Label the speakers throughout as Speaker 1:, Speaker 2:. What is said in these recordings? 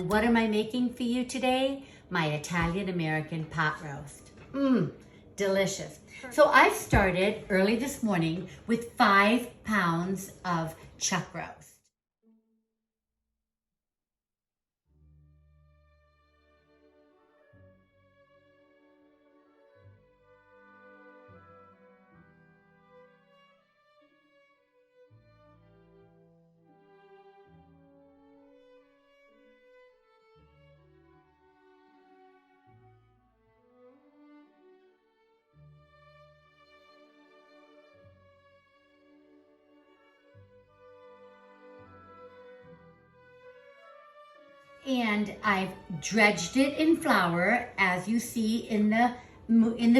Speaker 1: And what am I making for you today? My Italian-American pot roast. Delicious. So I started early this morning with 5 pounds of chuck roast. And I've dredged it in flour, as you see in the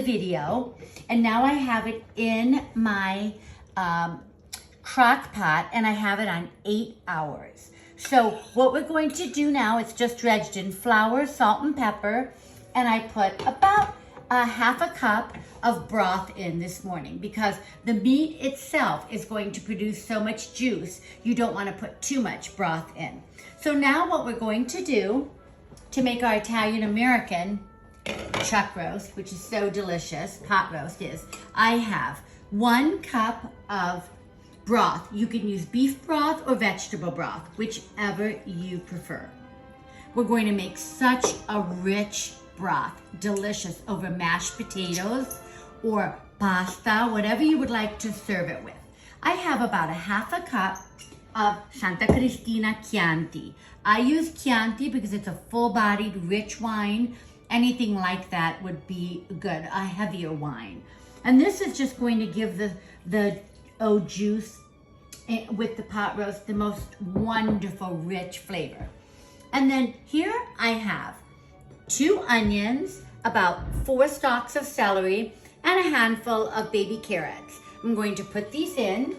Speaker 1: video. And now I have it in my crock pot, and I have it on 8 hours. So what we're going to do now, it's just dredged in flour, salt, and pepper. And I put about a half a cup of broth in this morning because the meat itself is going to produce so much juice. You don't want to put too much broth in. So now what we're going to do to make our Italian-American chuck roast, which is so delicious, pot roast is, I have 1 cup of broth. You can use beef broth or vegetable broth, whichever you prefer. We're going to make such a rich broth, delicious over mashed potatoes or pasta, whatever you would like to serve it with. I have about a half a cup of Santa Cristina Chianti. I use Chianti because it's a full-bodied, rich wine. Anything like that would be good, a heavier wine. And this is just going to give the juice with the pot roast the most wonderful, rich flavor. And then here I have 2 onions, about 4 stalks of celery, and a handful of baby carrots. I'm going to put these in,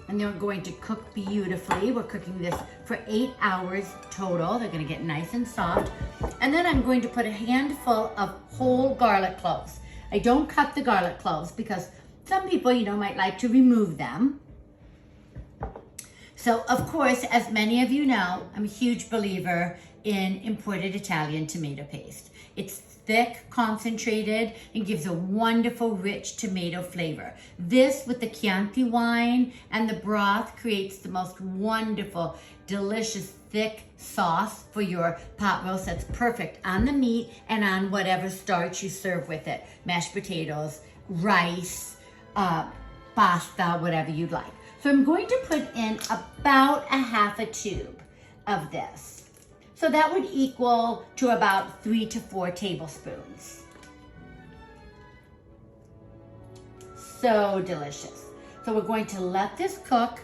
Speaker 1: and they're going to cook beautifully. We're cooking this for 8 hours total. They're gonna get nice and soft. And then I'm going to put a handful of whole garlic cloves. I don't cut the garlic cloves because some people, might like to remove them. So of course, as many of you know, I'm a huge believer in imported Italian tomato paste. It's thick, concentrated, and gives a wonderful, rich tomato flavor. This with the Chianti wine and the broth creates the most wonderful, delicious, thick sauce for your pot roast that's perfect on the meat and on whatever starch you serve with it. Mashed potatoes, rice, pasta, whatever you'd like. So I'm going to put in about a half a tube of this. So that would equal to about 3 to 4 tablespoons. So delicious. So we're going to let this cook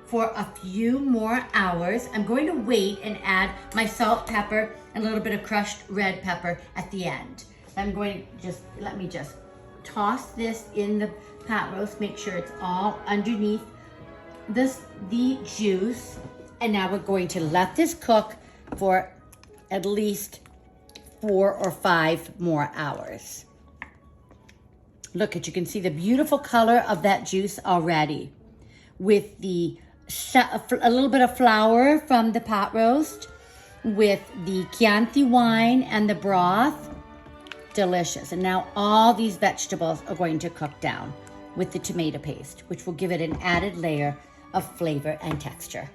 Speaker 1: for a few more hours. I'm going to wait and add my salt, pepper, and a little bit of crushed red pepper at the end. I'm going to let me just toss this in the pot roast, make sure it's all underneath the juice. And now we're going to let this cook for at least 4 or 5 more hours. Look, you can see the beautiful color of that juice already with a little bit of flour from the pot roast, with the Chianti wine and the broth. Delicious. And now all these vegetables are going to cook down with the tomato paste, which will give it an added layer of flavor and texture.